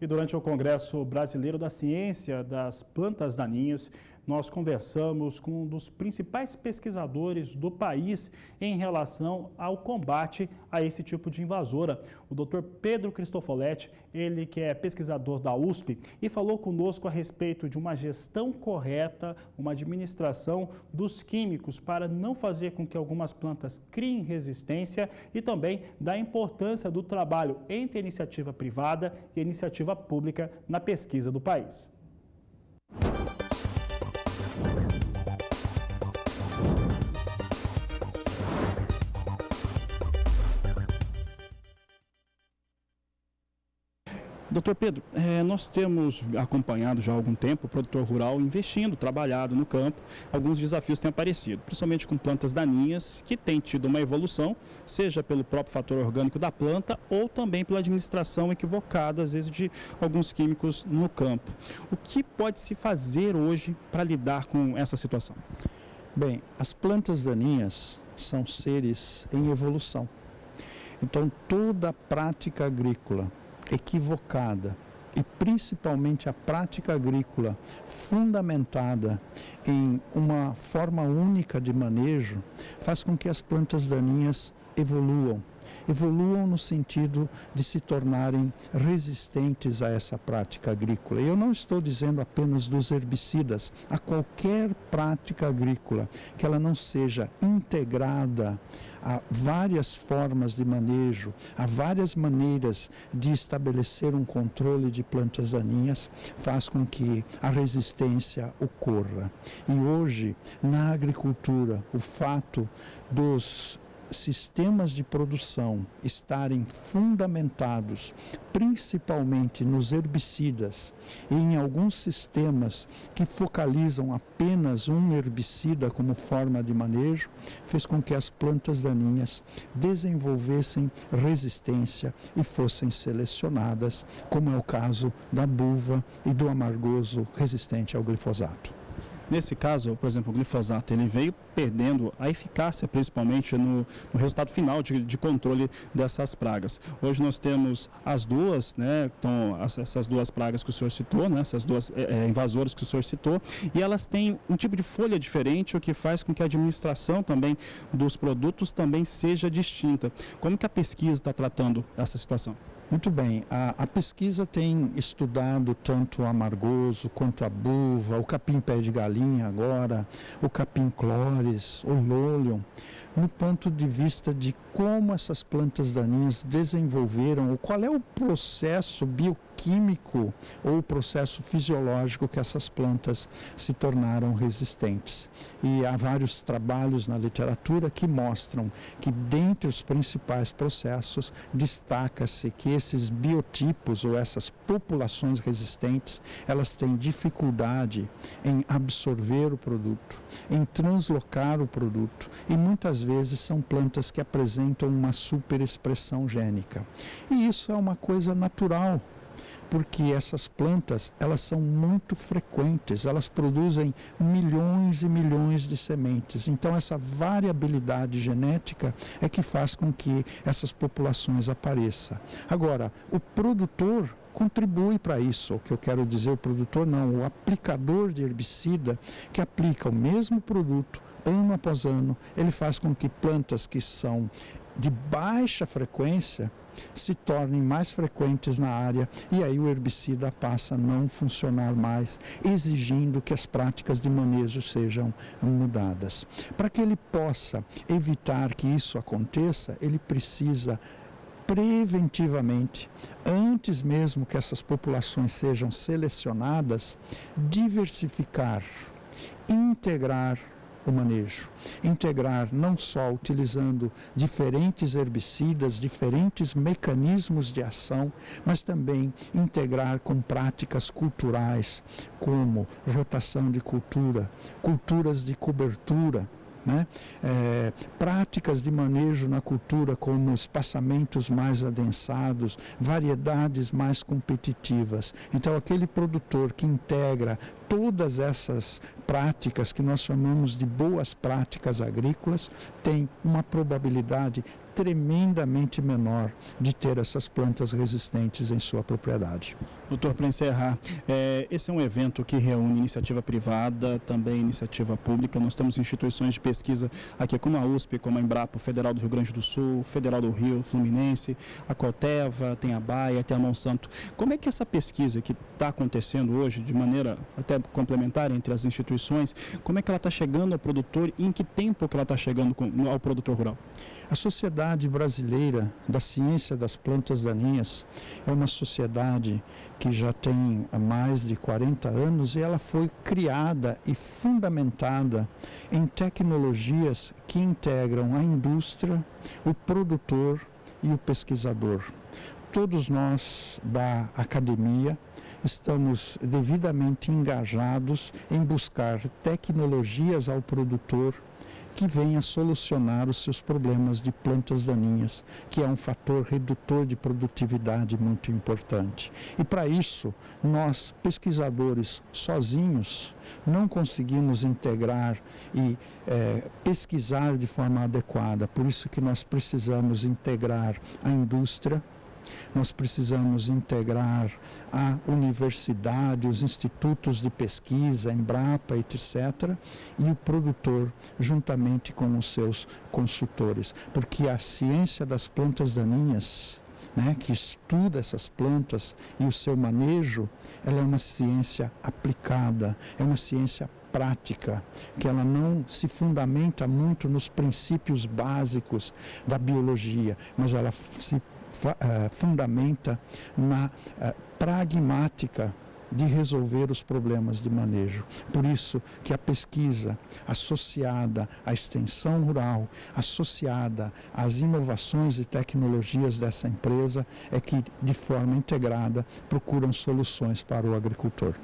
E durante o Congresso Brasileiro da Ciência das Plantas Daninhas, nós conversamos com um dos principais pesquisadores do país em relação ao combate a esse tipo de invasora, o Dr. Pedro Cristofoletti, ele que é pesquisador da USP, e falou conosco a respeito de uma gestão correta, uma administração dos químicos para não fazer com que algumas plantas criem resistência e também da importância do trabalho entre a iniciativa privada e a iniciativa pública na pesquisa do país. Doutor Pedro, nós temos acompanhado já há algum tempo o produtor rural investindo, trabalhado no campo. Alguns desafios têm aparecido, principalmente com plantas daninhas que têm tido uma evolução, seja pelo próprio fator orgânico da planta ou também pela administração equivocada, às vezes, de alguns químicos no campo. O que pode se fazer hoje para lidar com essa situação? Bem, as plantas daninhas são seres em evolução. Então, toda a prática agrícola equivocada e principalmente a prática agrícola fundamentada em uma forma única de manejo faz com que as plantas daninhas evoluam no sentido de se tornarem resistentes a essa prática agrícola. E eu não estou dizendo apenas dos herbicidas, a qualquer prática agrícola que ela não seja integrada a várias formas de manejo, a várias maneiras de estabelecer um controle de plantas daninhas, faz com que a resistência ocorra. E hoje, na agricultura, o fato dos sistemas de produção estarem fundamentados principalmente nos herbicidas e em alguns sistemas que focalizam apenas um herbicida como forma de manejo, fez com que as plantas daninhas desenvolvessem resistência e fossem selecionadas, como é o caso da buva e do amargoso resistente ao glifosato. Nesse caso, por exemplo, o glifosato, ele veio perdendo a eficácia, principalmente no resultado final de controle dessas pragas. Hoje nós temos as duas, então, essas duas pragas que o senhor citou, essas duas invasoras que o senhor citou, e elas têm um tipo de folha diferente, o que faz com que a administração também dos produtos também seja distinta. Como que a pesquisa está tratando essa situação? Muito bem, a pesquisa tem estudado tanto o amargoso quanto a buva, o capim-pé de galinha agora, o capim-clores, o lolium, no ponto de vista de como essas plantas daninhas desenvolveram, ou qual é o processo bioquímico ou o processo fisiológico que essas plantas se tornaram resistentes. E há vários trabalhos na literatura que mostram que dentre os principais processos destaca-se que esses biotipos ou essas populações resistentes, elas têm dificuldade em absorver o produto, em translocar o produto e muitas vezes são plantas que apresentam uma superexpressão gênica. E isso é uma coisa natural, porque essas plantas, elas são muito frequentes, elas produzem milhões e milhões de sementes. Então, essa variabilidade genética é que faz com que essas populações apareçam. Agora, o produtor contribui para isso, o que eu quero dizer, o produtor não, o aplicador de herbicida que aplica o mesmo produto ano após ano, ele faz com que plantas que são de baixa frequência se tornem mais frequentes na área e aí o herbicida passa a não funcionar mais, exigindo que as práticas de manejo sejam mudadas. Para que ele possa evitar que isso aconteça, ele precisa preventivamente, antes mesmo que essas populações sejam selecionadas, diversificar, integrar o manejo. Integrar não só utilizando diferentes herbicidas, diferentes mecanismos de ação, mas também integrar com práticas culturais, como rotação de cultura, culturas de cobertura, práticas de manejo na cultura como espaçamentos mais adensados, variedades mais competitivas. Então, aquele produtor que integra todas essas práticas que nós chamamos de boas práticas agrícolas tem uma probabilidade tremendamente menor de ter essas plantas resistentes em sua propriedade. Doutor, para encerrar, esse é um evento que reúne iniciativa privada, também iniciativa pública. Nós temos instituições de pesquisa aqui, como a USP, como a Embrapa, o Federal do Rio Grande do Sul, Federal do Rio, Fluminense, a Corteva, tem a Bayer, tem a Monsanto. Como é que essa pesquisa que está acontecendo hoje, de maneira até complementar entre as instituições, como é que ela está chegando ao produtor e em que tempo que ela está chegando ao produtor rural? A Sociedade Brasileira da Ciência das Plantas Daninhas é uma sociedade que já tem mais de 40 anos e ela foi criada e fundamentada em tecnologias que integram a indústria, o produtor e o pesquisador. Todos nós da academia estamos devidamente engajados em buscar tecnologias ao produtor que venha solucionar os seus problemas de plantas daninhas, que é um fator redutor de produtividade muito importante. E para isso, nós, pesquisadores sozinhos, não conseguimos integrar e pesquisar de forma adequada. Por isso que nós precisamos integrar a indústria, nós precisamos integrar a universidade, os institutos de pesquisa, a Embrapa, etc., e o produtor, juntamente com os seus consultores. Porque a ciência das plantas daninhas, que estuda essas plantas e o seu manejo, ela é uma ciência aplicada, é uma ciência prática, que ela não se fundamenta muito nos princípios básicos da biologia, mas ela se fundamenta na pragmática de resolver os problemas de manejo. Por isso que a pesquisa associada à extensão rural, associada às inovações e tecnologias dessa empresa, é que de forma integrada procuram soluções para o agricultor.